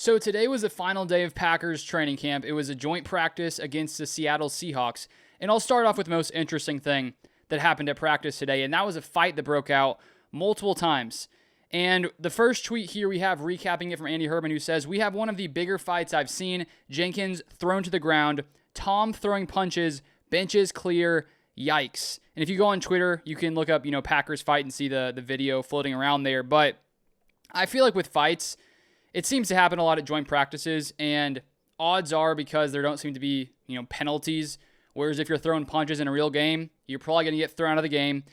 So today was the final day of Packers training camp. It was a joint practice against the Seattle Seahawks. And I'll start off with the most interesting thing that happened at practice today, and that was a fight that broke out multiple times. And the first tweet here we have recapping it from Andy Herman, who says, "We have one of the bigger fights I've seen. Jenkins thrown to the ground. Tom throwing punches. Benches clear. Yikes." And if you go on Twitter, you can look up, Packers fight and see the video floating around there. But I feel like with fights, it seems to happen a lot at joint practices, and odds are because there don't seem to be, penalties. Whereas if you're throwing punches in a real game, you're probably going to get thrown out of the game.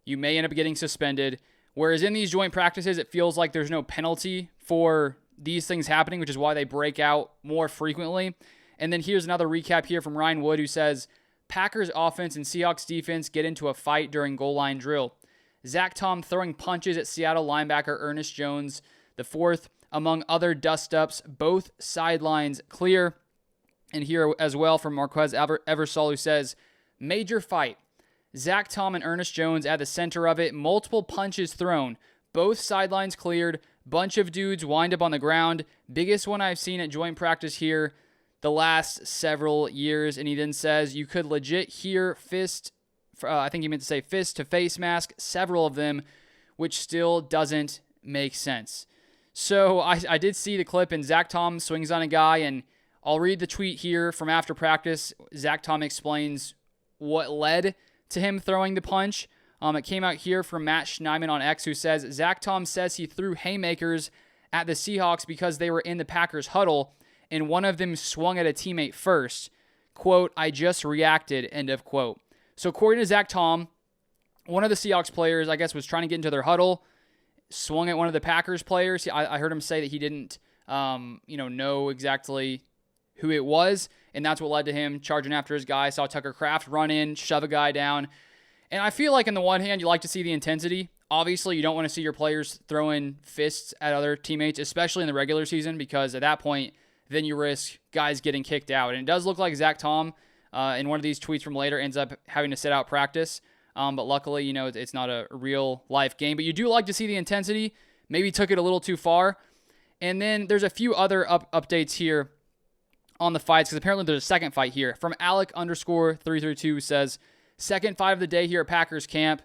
You may end up getting suspended. Whereas in these joint practices, it feels like there's no penalty for these things happening, which is why they break out more frequently. And then here's another recap here from Ryan Wood, who says, "Packers offense and Seahawks defense get into a fight during goal line drill. Zach Tom throwing punches at Seattle linebacker Ernest Jones the fourth, among other dust-ups, both sidelines clear." And here as well from Marquez Eversole, who says, "Major fight. Zach Tom and Ernest Jones at the center of it. Multiple punches thrown. Both sidelines cleared. Bunch of dudes wind up on the ground. Biggest one I've seen at joint practice here the last several years." And he then says, "You could legit hear I think he meant to say fist-to-face mask, several of them, which still doesn't make sense." So I did see the clip, and Zach Tom swings on a guy, and I'll read the tweet here from after practice. Zach Tom explains what led to him throwing the punch. It came out here from Matt Schneidman on X, who says, "Zach Tom says he threw haymakers at the Seahawks because they were in the Packers huddle, and one of them swung at a teammate first. Quote, I just reacted," end of quote. So according to Zach Tom, one of the Seahawks players, I guess, was trying to get into their huddle, swung at one of the Packers players. I heard him say that he didn't, know exactly who it was, and that's what led to him charging after his guy. Saw Tucker Kraft run in, shove a guy down. And I feel like on the one hand, you like to see the intensity. Obviously, you don't want to see your players throwing fists at other teammates, especially in the regular season, because at that point, then you risk guys getting kicked out. And it does look like Zach Tom, in one of these tweets from later, ends up having to sit out practice. But luckily, it's not a real life game. But you do like to see the intensity. Maybe took it a little too far. And then there's a few other updates here on the fights, because apparently there's a second fight here. From Alec_332 says, "Second fight of the day here at Packers camp."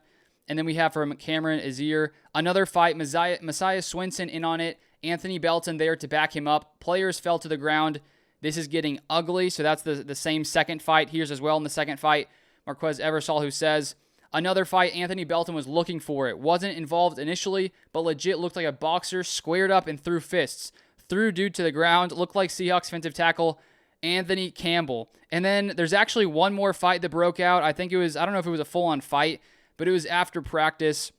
And then we have from Cameron Azir, "Another fight, Messiah Swinson in on it. Anthony Belton there to back him up. Players fell to the ground. This is getting ugly." So that's the same second fight. Here's as well in the second fight, Marquez Eversole, who says, "Another fight, Anthony Belton was looking for it. Wasn't involved initially, but legit looked like a boxer, squared up and threw fists. Threw dude to the ground. Looked like Seahawks defensive tackle Anthony Campbell." And then there's actually one more fight that broke out. I don't know if it was a full-on fight, but it was after practice.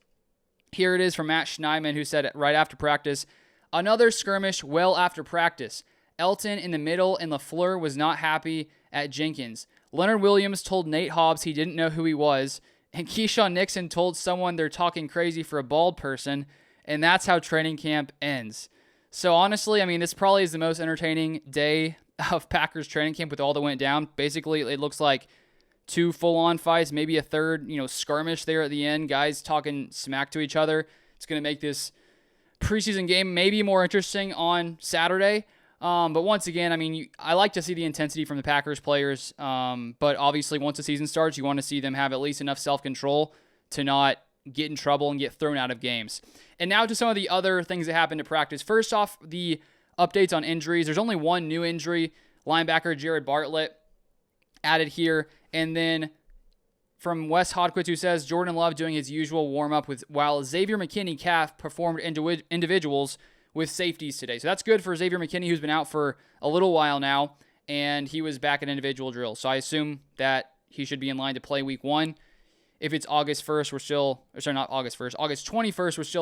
Here it is from Matt Schneidman, who said right after practice, "Another skirmish well after practice. Elton in the middle, and LaFleur was not happy at Jenkins. Leonard Williams told Nate Hobbs he didn't know who he was, and Keyshawn Nixon told someone they're talking crazy for a bald person, and that's how training camp ends." So honestly, this probably is the most entertaining day of Packers training camp with all that went down. Basically, it looks like two full-on fights, maybe a third, skirmish there at the end, guys talking smack to each other. It's going to make this preseason game maybe more interesting on Saturday. But once again, I like to see the intensity from the Packers players. But obviously, once the season starts, you want to see them have at least enough self-control to not get in trouble and get thrown out of games. And now to some of the other things that happened at practice. First off, the updates on injuries. There's only one new injury. Linebacker Jared Bartlett added here. And then from Wes Hodquist, who says, "Jordan Love doing his usual warm-up while Xavier McKinney calf performed individuals with safeties today." So that's good for Xavier McKinney, who's been out for a little while now, and he was back in individual drills. So I assume that he should be in line to play week 1. If it's August 21st, we're still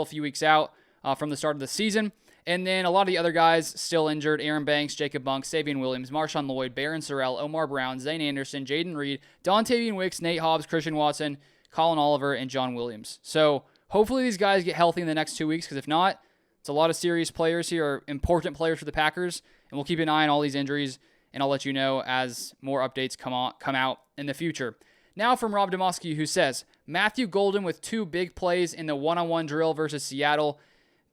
a few weeks out from the start of the season. And then a lot of the other guys still injured: Aaron Banks, Jacob Bunk, Savion Williams, Marshawn Lloyd, Barron Sorrell, Omar Brown, Zane Anderson, Jaden Reed, Dontavian Wicks, Nate Hobbs, Christian Watson, Colin Oliver, and John Williams. So hopefully these guys get healthy in the next 2 weeks, because if not, it's a lot of serious players here, or important players for the Packers, and we'll keep an eye on all these injuries, and I'll let you know as more updates come out in the future. Now from Rob Demoski, who says, "Matthew Golden with 2 big plays in the one-on-one drill versus Seattle.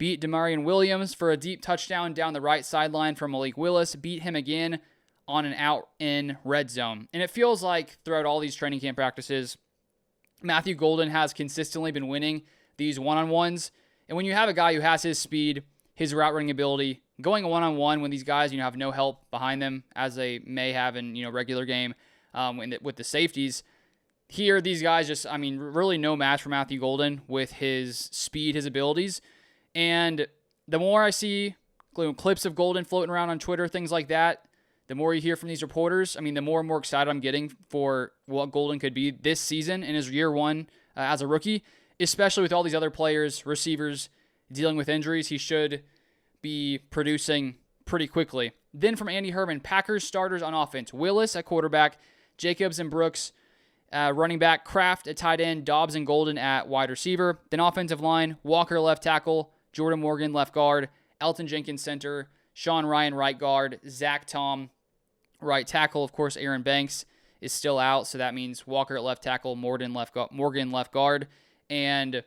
beat Demarion Williams for a deep touchdown down the right sideline from Malik Willis, beat him again on an out in red zone. And it feels like throughout all these training camp practices, Matthew Golden has consistently been winning these one-on-ones. And when you have a guy who has his speed, his route running ability, going one-on-one when these guys, have no help behind them, as they may have in, regular game with the safeties, here, these guys just, really no match for Matthew Golden with his speed, his abilities. And the more I see clips of Golden floating around on Twitter, things like that, the more you hear from these reporters, the more and more excited I'm getting for what Golden could be this season in his year one as a rookie, especially with all these other players, receivers, dealing with injuries. He should be producing pretty quickly. Then from Andy Herman, Packers starters on offense: Willis at quarterback, Jacobs and Brooks running back, Kraft at tight end, Dobbs and Golden at wide receiver. Then offensive line: Walker left tackle, Jordan Morgan left guard, Elton Jenkins center, Sean Ryan right guard, Zach Tom right tackle. Of course, Aaron Banks is still out, so that means Walker at left tackle, Morgan left guard. And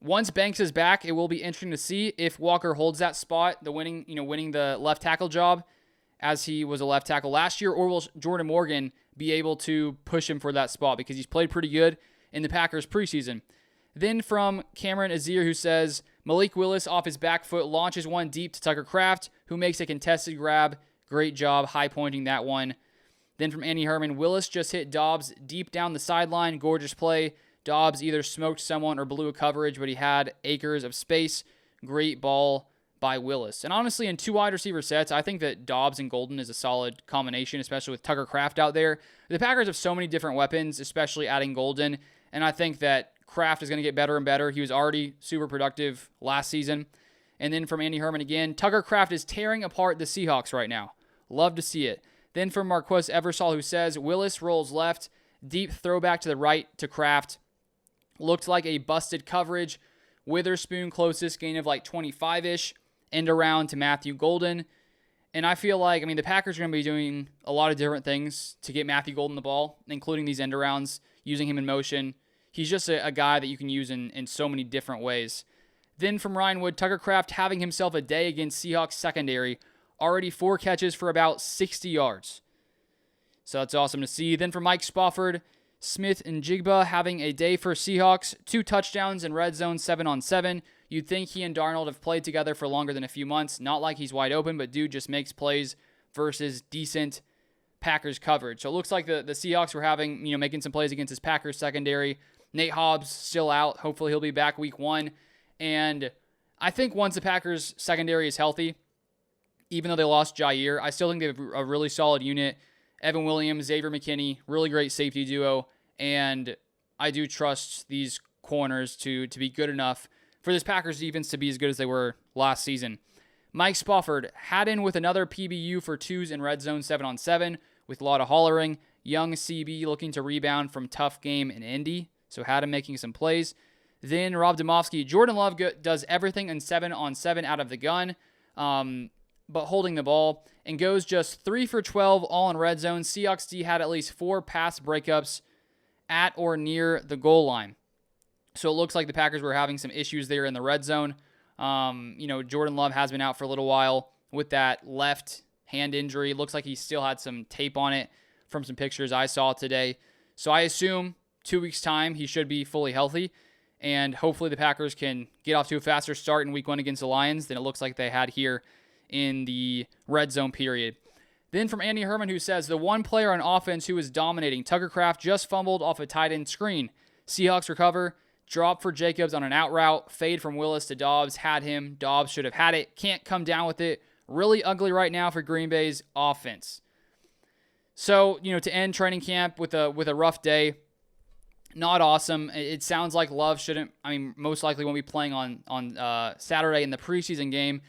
once Banks is back, it will be interesting to see if Walker holds that spot, winning the left tackle job, as he was a left tackle last year, or will Jordan Morgan be able to push him for that spot, because he's played pretty good in the Packers preseason. Then from Cameron Azir, who says Malik Willis off his back foot launches one deep to Tucker Kraft, who makes a contested grab. Great job high pointing that one. Then from Andy Herman, Willis just hit Dobbs deep down the sideline. Gorgeous play. Dobbs either smoked someone or blew a coverage, but he had acres of space. Great ball by Willis. And honestly, in two wide receiver sets, I think that Dobbs and Golden is a solid combination, especially with Tucker Kraft out there. The Packers have so many different weapons, especially adding Golden, and I think that Kraft is going to get better and better. He was already super productive last season. And then from Andy Herman again, Tucker Kraft is tearing apart the Seahawks right now. Love to see it. Then from Marquez Eversol, who says Willis rolls left, deep throwback to the right to Kraft. Looked like a busted coverage. Witherspoon closest, gain of like 25-ish. End around to Matthew Golden. And I feel like, the Packers are going to be doing a lot of different things to get Matthew Golden the ball, including these end arounds, using him in motion. He's just a guy that you can use in so many different ways. Then from Ryan Wood, Tucker Kraft having himself a day against Seahawks secondary. Already 4 catches for about 60 yards. So that's awesome to see. Then from Mike Spofford, Smith and Jigba having a day for Seahawks. 2 touchdowns in red zone, 7-on-7. You'd think he and Darnold have played together for longer than a few months. Not like he's wide open, but dude just makes plays versus decent Packers coverage. So it looks like the Seahawks were making some plays against his Packers secondary. Nate Hobbs still out. Hopefully he'll be back week 1. And I think once the Packers secondary is healthy, even though they lost Jair, I still think they have a really solid unit. Evan Williams, Xavier McKinney, really great safety duo. And I do trust these corners to be good enough for this Packers defense to be as good as they were last season. Mike Spofford had in with another PBU for 2s in red zone, 7-on-7, with a lot of hollering. Young CB looking to rebound from tough game in Indy, so had him making some plays. Then Rob Domofsky, Jordan Love does everything in 7-on-7 out of the gun, but holding the ball, and goes just 3 for 12 all in red zone. Seahawks D had at least 4 pass breakups at or near the goal line. So it looks like the Packers were having some issues there in the red zone. Jordan Love has been out for a little while with that left hand injury. Looks like he still had some tape on it from some pictures I saw today. So I assume 2 weeks' time he should be fully healthy. And hopefully the Packers can get off to a faster start in week 1 against the Lions than it looks like they had here in the red zone period. Then from Andy Herman, who says, the one player on offense who is dominating, Tucker Kraft, just fumbled off a tight end screen. Seahawks recover. Drop for Jacobs on an out route. Fade from Willis to Dobbs. Had him. Dobbs should have had it. Can't come down with it. Really ugly right now for Green Bay's offense. So, to end training camp with a rough day, not awesome. It sounds like Love most likely won't be playing on Saturday in the preseason game.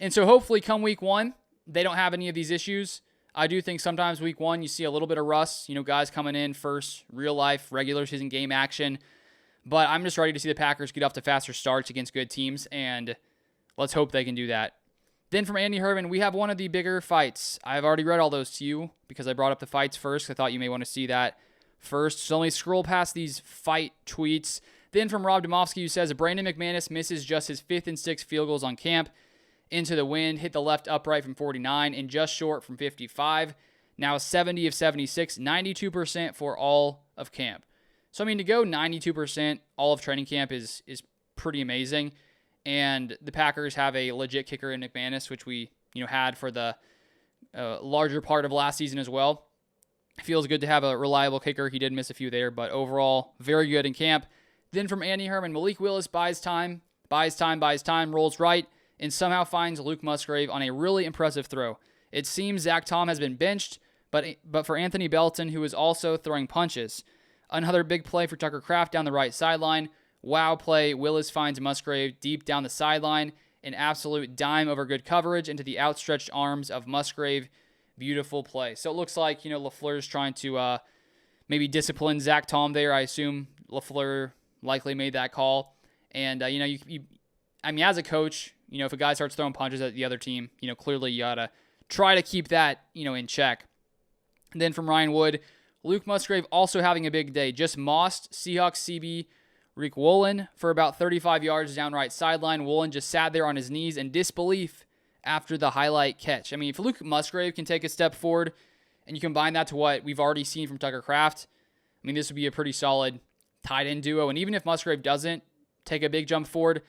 And so hopefully come week 1, they don't have any of these issues. I do think sometimes week 1 you see a little bit of rust, guys coming in first, real life, regular season game action. But I'm just ready to see the Packers get off to faster starts against good teams, and let's hope they can do that. Then from Andy Herman, we have one of the bigger fights. I've already read all those to you because I brought up the fights first. I thought you may want to see that first. So let me scroll past these fight tweets. Then from Rob Domofsky, who says Brandon McManus misses just his 5th and 6th field goals on camp. Into the wind, hit the left upright from 49 and just short from 55. Now 70 of 76, 92% for all of camp. So, I mean, to go 92% all of training camp is pretty amazing. And the Packers have a legit kicker in McManus, which we had for the larger part of last season as well. It feels good to have a reliable kicker. He did miss a few there, but overall, very good in camp. Then from Andy Herman, Malik Willis buys time, rolls right, and somehow finds Luke Musgrave on a really impressive throw. It seems Zach Tom has been benched, but for Anthony Belton, who is also throwing punches. Another big play for Tucker Kraft down the right sideline. Wow play. Willis finds Musgrave deep down the sideline. An absolute dime over good coverage into the outstretched arms of Musgrave. Beautiful play. So it looks like, LaFleur's trying to maybe discipline Zach Tom there. I assume LaFleur likely made that call. And, as a coach, if a guy starts throwing punches at the other team, clearly you got to try to keep that, in check. And then from Ryan Wood, Luke Musgrave also having a big day. Just mossed Seahawks CB Rick Woolen for about 35 yards down right sideline. Woolen just sat there on his knees in disbelief after the highlight catch. I mean, if Luke Musgrave can take a step forward and you combine that to what we've already seen from Tucker Kraft, I mean, this would be a pretty solid tight end duo. And even if Musgrave doesn't take a big jump forward,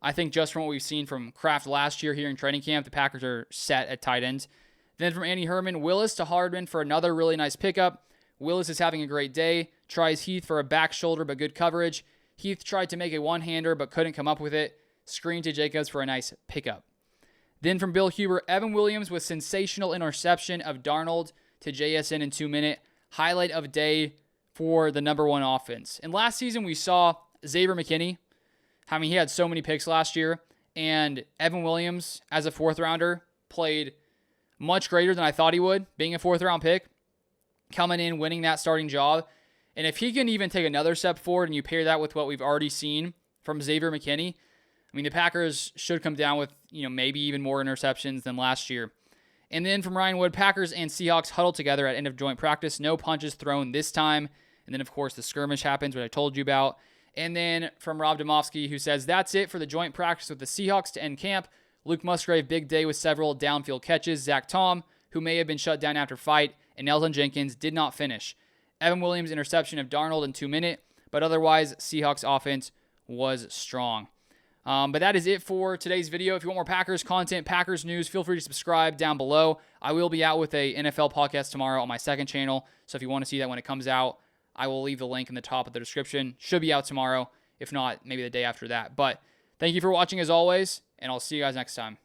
I think just from what we've seen from Kraft last year here in training camp, the Packers are set at tight end. Then from Andy Herman, Willis to Hardman for another really nice pickup. Willis is having a great day. Tries Heath for a back shoulder, but good coverage. Heath tried to make a one-hander, but couldn't come up with it. Screen to Jacobs for a nice pickup. Then from Bill Huber, Evan Williams with sensational interception of Darnold to JSN in 2 minute. Highlight of day for the number one offense. And last season we saw Xavier McKinney. I mean, he had so many picks last year. And Evan Williams, as a 4th rounder, played much greater than I thought he would, being a 4th round pick. Coming in, winning that starting job. And if he can even take another step forward and you pair that with what we've already seen from Xavier McKinney, I mean, the Packers should come down with, maybe even more interceptions than last year. And then from Ryan Wood, Packers and Seahawks huddled together at end of joint practice. No punches thrown this time. And then, of course, the skirmish happens, which I told you about. And then from Rob Domofsky, who says, that's it for the joint practice with the Seahawks to end camp. Luke Musgrave, big day with several downfield catches. Zach Tom, who may have been shut down after fight. And Elton Jenkins did not finish. Evan Williams' interception of Darnold in 2 minute. But otherwise, Seahawks offense was strong. But that is it for today's video. If you want more Packers content, Packers news, feel free to subscribe down below. I will be out with a NFL podcast tomorrow on my second channel. So if you want to see that when it comes out, I will leave the link in the top of the description. Should be out tomorrow. If not, maybe the day after that. But thank you for watching as always, and I'll see you guys next time.